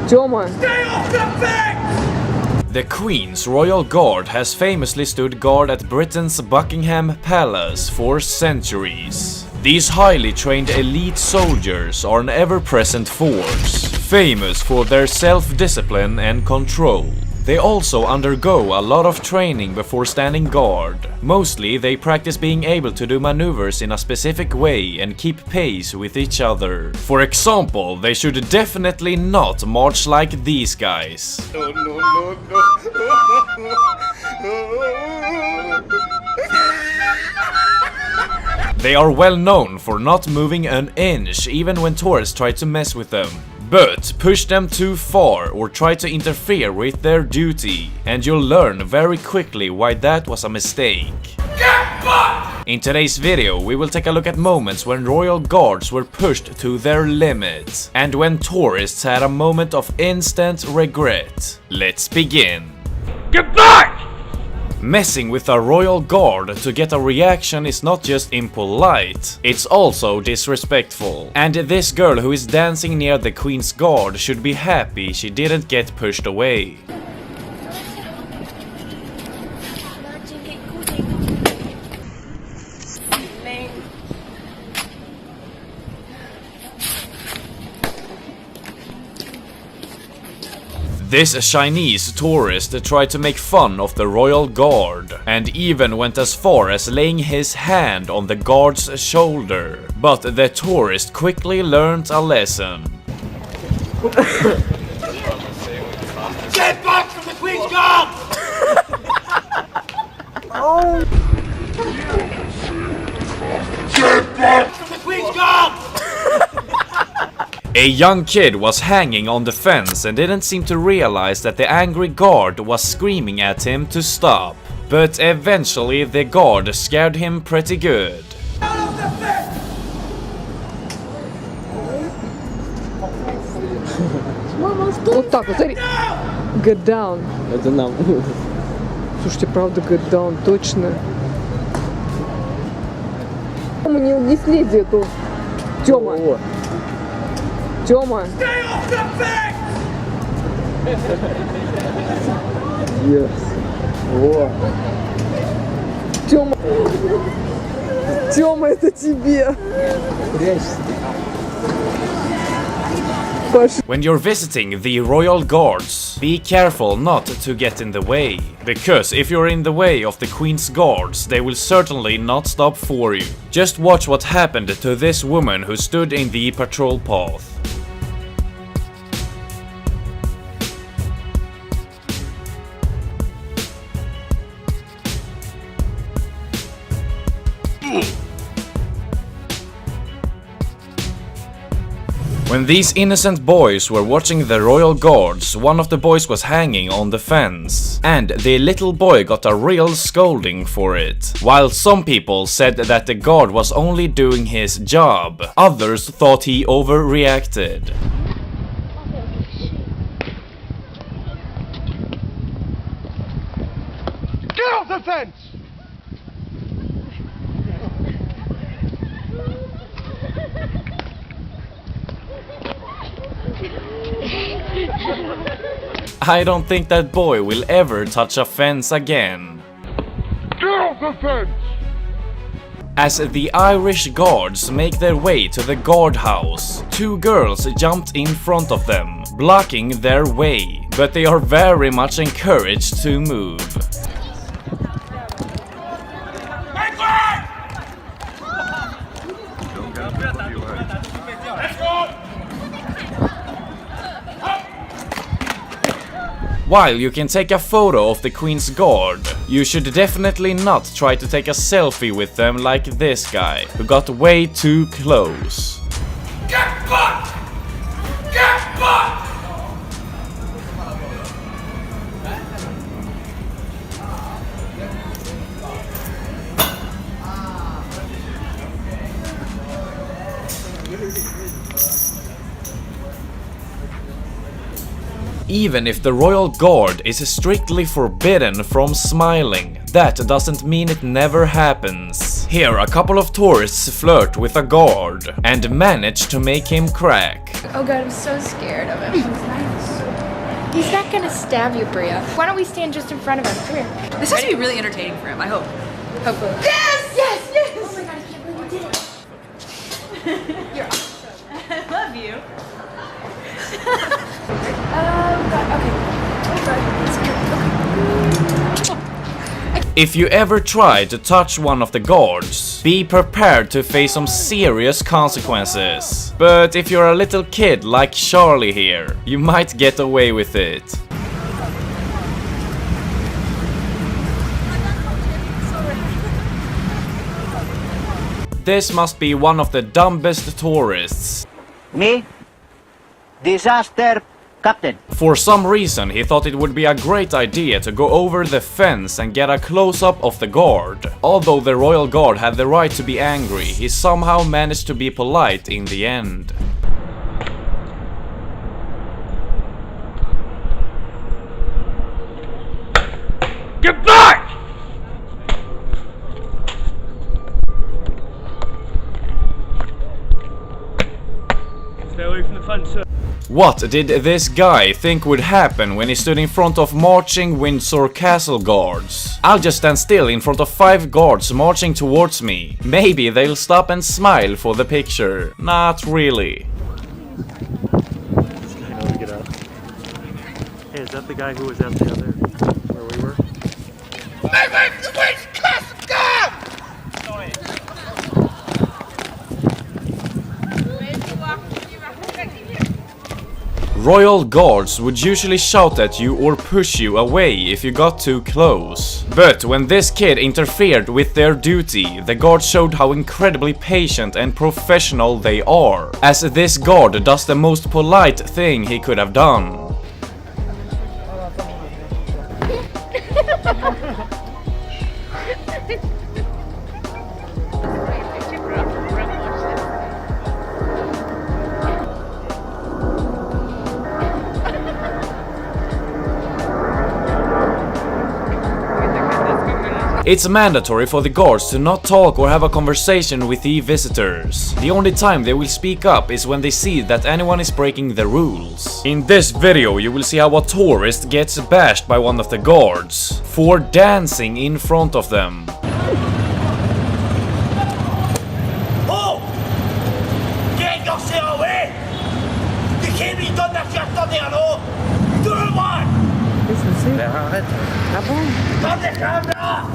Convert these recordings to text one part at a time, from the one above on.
Тёма! The Queen's Royal Guard has famously stood guard at Britain's Buckingham Palace for centuries. These highly trained elite soldiers are an ever-present force, famous for their self-discipline and control. They also undergo a lot of training before standing guard. Mostly they practice being able to do maneuvers in a specific way and keep pace with each other. For example, they should definitely not march like these guys. No. They are well known for not moving an inch even when tourists try to mess with them. But push them too far or try to interfere with their duty, and you'll learn very quickly why that was a mistake. In today's video, we will take a look at moments when royal guards were pushed to their limit, and when tourists had a moment of instant regret. Let's begin. Get back! Messing with a royal guard to get a reaction is not just impolite, it's also disrespectful. And this girl who is dancing near the Queen's guard should be happy she didn't get pushed away. This Chinese tourist tried to make fun of the royal guard and even went as far as laying his hand on the guard's shoulder. But the tourist quickly learned a lesson. Get back from the Queen's Guard! Oh. Get back from the Queen's Guard! A young kid was hanging on the fence and didn't seem to realize that the angry guard was screaming at him to stop. But eventually the guard scared him pretty good. Вот так вот, смотри. Get down. Это нам. Слушайте, правда, get down, точно. Мы не слези эту. Тёма. Тёма. Yes. Во. Тёма. Тёма, это тебе. Прячься. When you're visiting the royal guards, be careful not to get in the way. Because if you're in the way of the Queen's guards, they will certainly not stop for you. Just watch what happened to this woman who stood in the patrol path. When these innocent boys were watching the royal guards, one of the boys was hanging on the fence, and the little boy got a real scolding for it. While some people said that the guard was only doing his job, others thought he overreacted. Get off the fence! I don't think that boy will ever touch a fence again. Get off the fence! As the Irish guards make their way to the guardhouse, two girls jumped in front of them, blocking their way, but they are very much encouraged to move. While you can take a photo of the Queen's Guard, you should definitely not try to take a selfie with them like this guy, who got way too close. Get back! Get back! Even if the Royal Guard is strictly forbidden from smiling, that doesn't mean it never happens. Here a couple of tourists flirt with a guard and manage to make him crack. Oh god, I'm so scared of him. He's nice. He's not gonna stab you, Bria. Why don't we stand just in front of him? Come here. This has to be really entertaining for him, I hope. Hopefully. Yes! Yes! Yes! Oh my god, I can't believe you did it. You're awesome. I love you. God, okay. Oh god, it's good. If you ever try to touch one of the guards, be prepared to face some serious consequences. But if you're a little kid like Charlie here, you might get away with it. This must be one of the dumbest tourists. Me? Disaster Captain. For some reason, he thought it would be a great idea to go over the fence and get a close-up of the guard. Although the royal guard had the right to be angry, he somehow managed to be polite in the end. Get back! Stay away from the fence, sir. What did this guy think would happen when he stood in front of marching Windsor Castle guards? I'll just stand still in front of 5 guards marching towards me. Maybe they'll stop and smile for the picture. Not really. This guy knows to get out. Hey, is that the guy who was at the other, where we were? Make way for the Windsor Castle guard! Sorry. Royal guards would usually shout at you or push you away if you got too close. But when this kid interfered with their duty, the guard showed how incredibly patient and professional they are, as this guard does the most polite thing he could have done. It's mandatory for the guards to not talk or have a conversation with the visitors. The only time they will speak up is when they see that anyone is breaking the rules. In this video you will see how a tourist gets bashed by one of the guards for dancing in front of them. Oh! Get yourself away! Tu can't be done that shit, attendez, allô? Tout le monde! Ah bon? Attendez, caméra!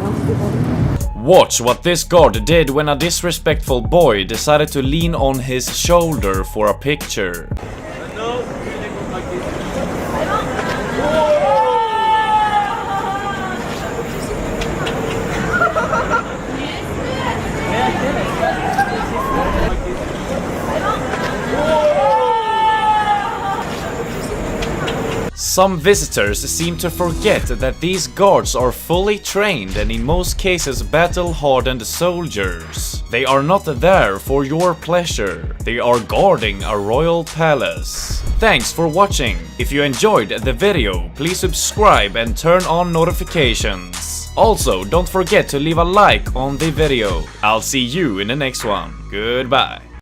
Watch what this guard did when a disrespectful boy decided to lean on his shoulder for a picture. Some visitors seem to forget that these guards are fully trained and in most cases battle-hardened soldiers. They are not there for your pleasure. They are guarding a royal palace. Thanks for watching. If you enjoyed the video, please subscribe and turn on notifications. Also, don't forget to leave a like on the video. I'll see you in the next one. Goodbye.